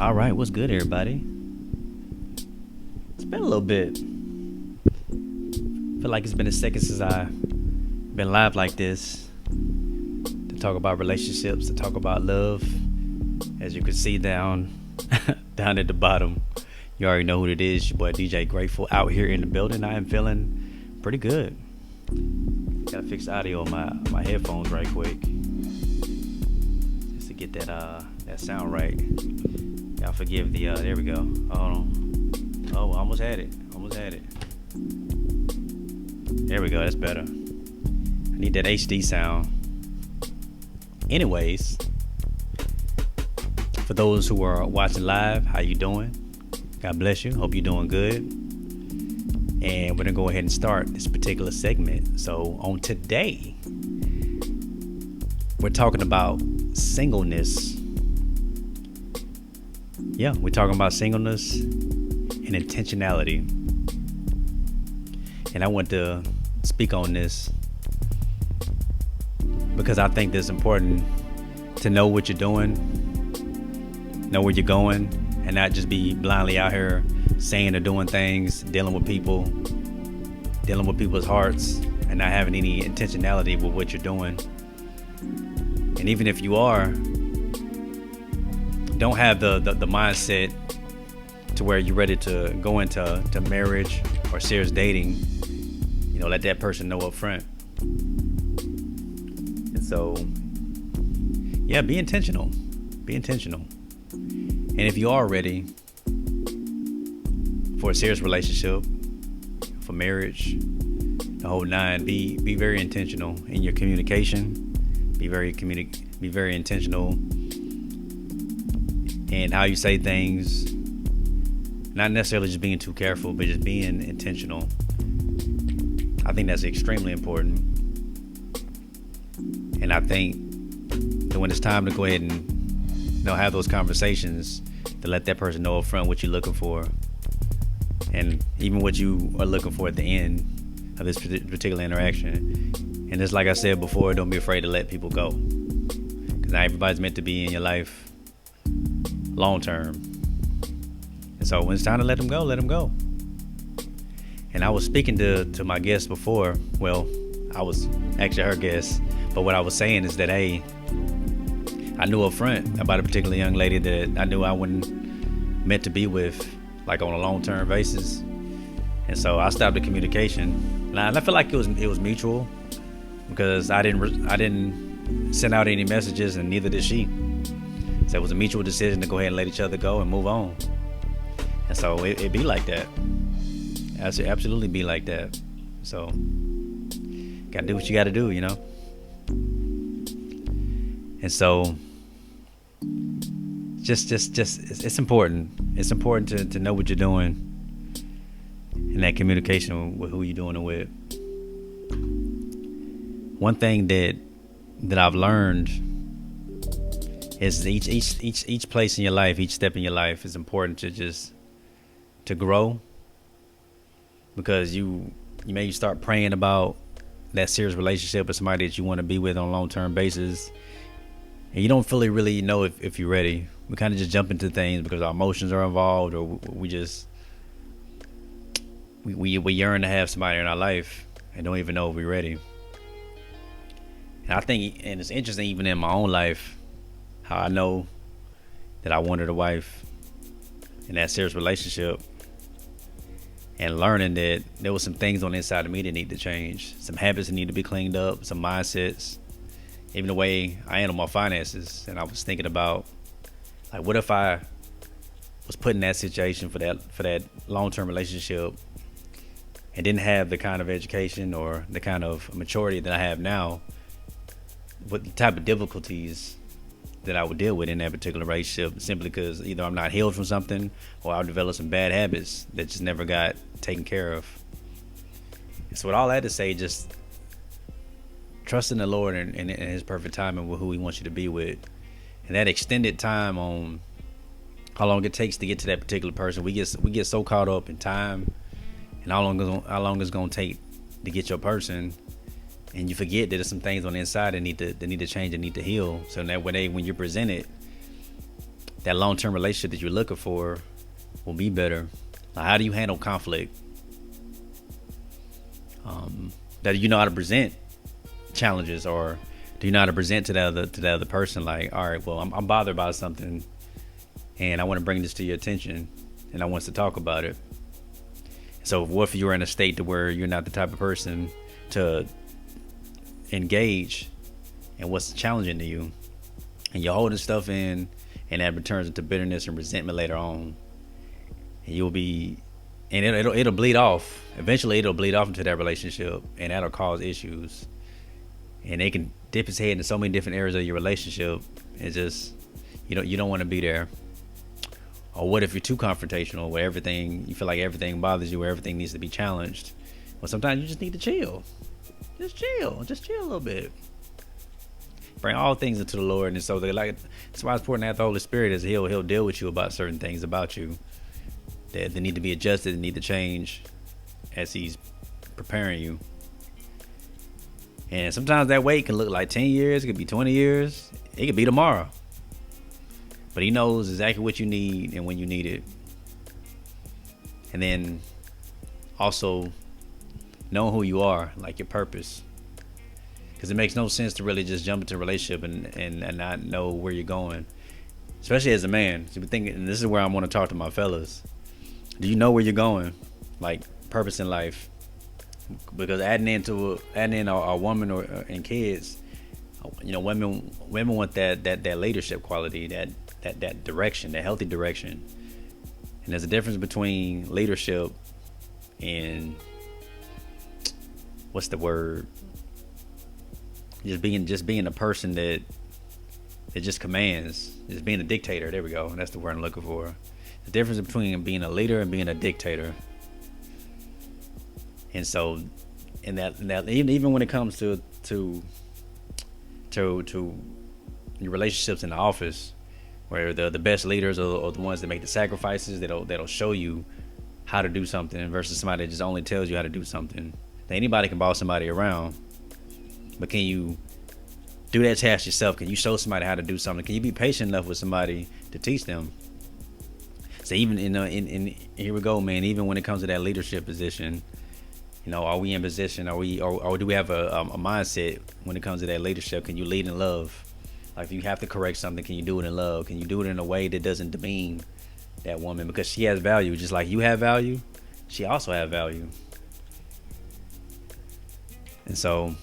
All right, what's good, everybody? It's been a little bit. Feel like it's been a second since I been live like this to talk about relationships, to talk about love. As you can see down down at the bottom, you already know who it is. Your boy DJ Grateful out here in the building. I am feeling pretty good. Gotta fix the audio on my headphones right quick, just to get that sound right. Y'all forgive the there we go. Hold on. Oh, almost had it. There we go. That's better. I need that HD sound. Anyways, for those who are watching live, how you doing? God bless you. Hope you're doing good. And we're gonna go ahead and start this particular segment. So on today, we're talking about singleness. Yeah, we're talking about singleness and intentionality. And I want to speak on this because I think it's important to know what you're doing, know where you're going, and not just be blindly out here saying or doing things, dealing with people's hearts, and not having any intentionality with what you're doing. And even if you are, don't have the mindset to where you're ready to go into marriage or serious dating. You know, let that person know up front. And so, yeah, be intentional. Be intentional. And if you are ready for a serious relationship, for marriage, the whole nine, be very intentional in your communication. Be very intentional in how you say things. Not necessarily just being too careful, but just being intentional. I think that's extremely important. And I think that when it's time to go ahead and have those conversations, to let that person know up front what you're looking for, and even what you are looking for at the end of this particular interaction. And just like I said before, don't be afraid to let people go, because not everybody's meant to be in your life long term. And so when it's time to let them go, let them go. And I was speaking to my guest before. Well, I was actually her guest, but what I was saying is that, hey, I knew up front about a particular young lady that I knew I wasn't meant to be with, like on a long-term basis. And so I stopped the communication. And I feel like it was mutual, because I didn't send out any messages, and neither did she. So it was a mutual decision to go ahead and let each other go and move on. And so it be like that. Absolutely be like that. So gotta do what you gotta do, you know. And so just it's important. It's important to know what you're doing, and that communication with who you're doing it with. One thing that I've learned is each place in your life, each step in your life is important to grow, because you may start praying about that serious relationship with somebody that you want to be with on a long-term basis, and you don't fully really know if you're ready. We kind of just jump into things because our emotions are involved, or we yearn to have somebody in our life and don't even know if we're ready. And I think, and it's interesting, even in my own life, how I know that I wanted a wife in that serious relationship, and learning that there was some things on the inside of me that need to change, some habits that need to be cleaned up, some mindsets, even the way I handle my finances. And I was thinking about, like, what if I was put in that situation for that long-term relationship and didn't have the kind of education or the kind of maturity that I have now, what the type of difficulties that I would deal with in that particular relationship, simply because either I'm not healed from something, or I'll develop some bad habits that just never got taken care of. And so with all that to say, just trust in the Lord and his perfect timing with who he wants you to be with. And that extended time on how long it takes to get to that particular person. We get so caught up in time and how long it's gonna take to get your person, and you forget that there's some things on the inside that need to change and need to heal. So that way, when you're presented that long-term relationship that you're looking for will be better. Like, how do you handle conflict? That you know how to present challenges, or do you know how to present to the other person? Like, all right, well, I'm bothered by something, and I want to bring this to your attention, and I want us to talk about it. So, what if you're in a state to where you're not the type of person to engage in what's challenging to you, and you're holding stuff in, and that returns into bitterness and resentment later on, and you'll be, and it'll bleed off. Eventually, it'll bleed off into that relationship, and that'll cause issues, and it can dip its head into so many different areas of your relationship. It's just you don't want to be there. Or what if you're too confrontational, where everything you feel like everything bothers you, where everything needs to be challenged? Well, sometimes you just need to chill. Just chill a little bit. Bring all things into the Lord, and so that's why it's important to have the Holy Spirit, is He'll deal with you about certain things about you that they need to be adjusted and need to change as He's preparing you. And sometimes that wait can look like 10 years, it could be 20 years, it could be tomorrow. But He knows exactly what you need and when you need it. And then also knowing who you are, like your purpose. Because it makes no sense to really just jump into a relationship and not know where you're going. Especially as a man. So thinking, and this is where I want to talk to my fellas. Do you know where you're going? Like purpose in life. Because adding in a woman and kids, women want that leadership quality, that direction, that healthy direction. And there's a difference between leadership and what's the word? Just being a person that just commands, just being a dictator. There we go. That's the word I'm looking for. The difference between being a leader and being a dictator. And so, and that even when it comes to your relationships in the office, where the best leaders are the ones that make the sacrifices, that'll show you how to do something, versus somebody that just only tells you how to do something. Now, anybody can boss somebody around, but can you do that task yourself? Can you show somebody how to do something? Can you be patient enough with somebody to teach them? So even in here we go, man. Even when it comes to that leadership position, are we in position? Or do we have a mindset when it comes to that leadership? Can you lead in love? Like if you have to correct something, can you do it in love? Can you do it in a way that doesn't demean that woman? Because she has value, just like you have value. She also has value. And so,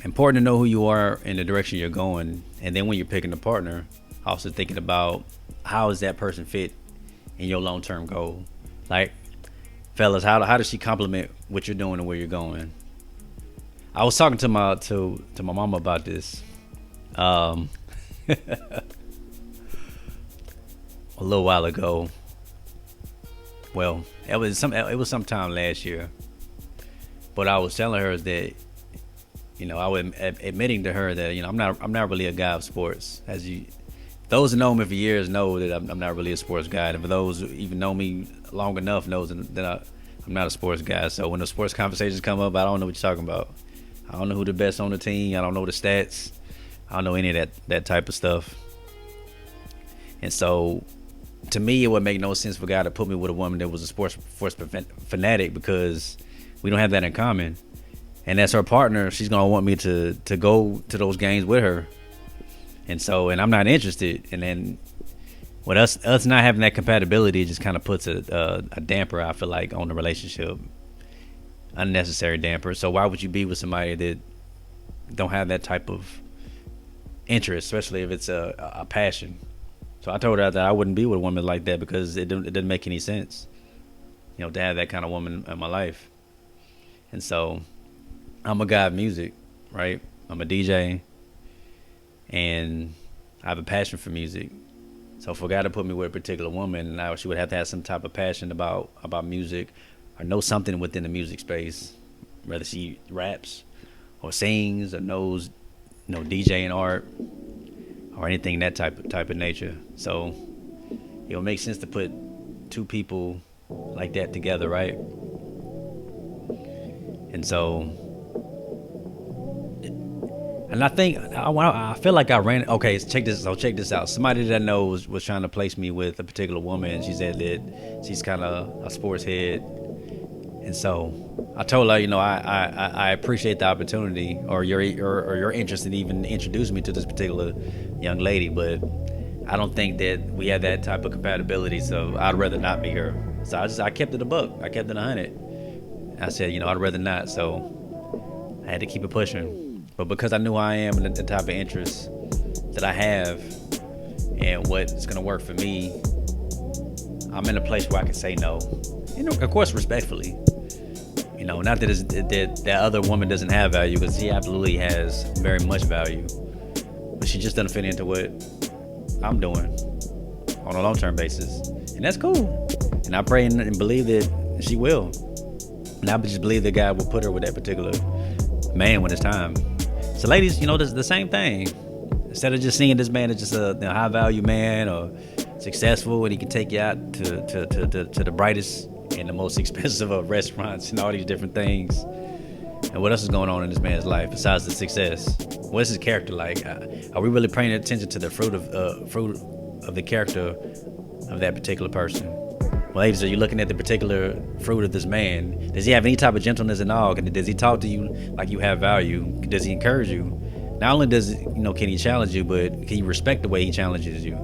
important to know who you are and the direction you're going. And then when you're picking a partner, also thinking about how does that person fit in your long-term goal. Like, fellas, how does she complement what you're doing and where you're going? I was talking to my mama about this a little while ago. Well, it was sometime last year. But I was telling her that, I was admitting to her that, I'm not really a guy of sports. Those who know me for years know that I'm not really a sports guy. And for those who even know me long enough knows that I'm not a sports guy. So when the sports conversations come up, I don't know what you're talking about. I don't know who the best on the team. I don't know the stats. I don't know any of that type of stuff. And so, to me, it would make no sense for God to put me with a woman that was a sports fanatic, because we don't have that in common. And as her partner, she's gonna want me to go to those games with her. And I'm not interested. And then with us not having that compatibility, it just kind of puts a damper, I feel like, on the relationship. Unnecessary damper. So why would you be with somebody that don't have that type of interest, especially if it's a passion? So I told her that I wouldn't be with a woman like that, because it didn't make any sense, to have that kind of woman in my life. And so I'm a guy of music, right? I'm a DJ, and I have a passion for music. So for God to put me with a particular woman, now she would have to have some type of passion about music, or know something within the music space, whether she raps or sings or knows, DJing art or anything that type of nature. So it would make sense to put two people like that together, right? And so And I think I feel like I ran. Okay, so check this. So check this out. Somebody that I know was trying to place me with a particular woman. She said that she's kind of a sports head, and so I told her, I appreciate the opportunity or your interest in even introducing me to this particular young lady, but I don't think that we have that type of compatibility. So I'd rather not be her. So I kept it a buck. I kept it 100. I said, I'd rather not. So I had to keep it pushing. But because I knew who I am and the type of interest that I have and what's gonna work for me, I'm in a place where I can say no. Of course, respectfully. Not that that other woman doesn't have value, because she absolutely has very much value, but she just doesn't fit into what I'm doing on a long-term basis, and that's cool. And I pray and believe that she will. And I just believe that God will put her with that particular man when it's time. So, ladies, the same thing. Instead of just seeing this man as just a high-value man or successful, and he can take you out to the brightest and the most expensive of restaurants and all these different things. And what else is going on in this man's life besides the success? What's his character like? Are we really paying attention to the fruit of the character of that particular person? Well, ladies, are you looking at the particular fruit of this man? Does he have any type of gentleness at all? Does he talk to you like you have value? Does he encourage you? Not only can he challenge you, but can you respect the way he challenges you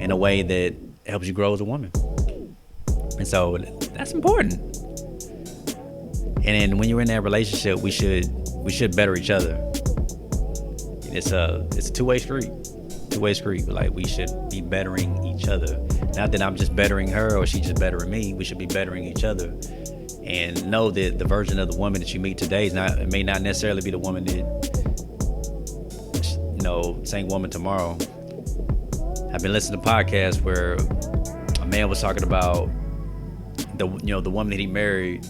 in a way that helps you grow as a woman? And so that's important. And then when you're in that relationship, we should better each other. It's a two-way street. Like, we should be bettering each other. Not that I'm just bettering her or she just bettering me. We should be bettering each other. And know that the version of the woman that you meet today may not necessarily be the woman that same woman tomorrow. I've been listening to podcasts where a man was talking about the woman that he married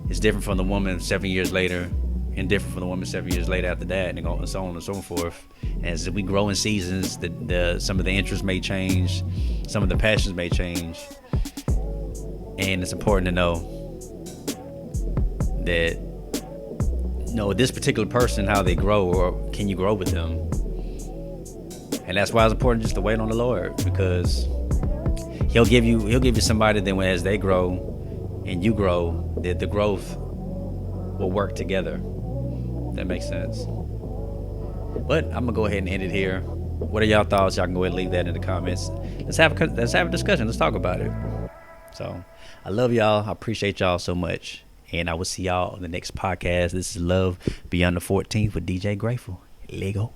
is different from the woman 7 years later, and different from the woman 7 years later after that, and so on and so forth. As we grow in seasons, some of the interests may change, some of the passions may change, and it's important to know that this particular person, how they grow, or can you grow with them? And that's why it's important just to wait on the Lord, because He'll give you somebody that as they grow and you grow, that the growth will work together. That makes sense. But I'm gonna go ahead and end it here. What are y'all thoughts? Y'all can go ahead and leave that in the comments. Let's have a discussion. Let's talk about it. So I love y'all. I appreciate y'all so much. And I will see y'all on the next podcast. This is Love Beyond the 14th with DJ Grateful. Lego.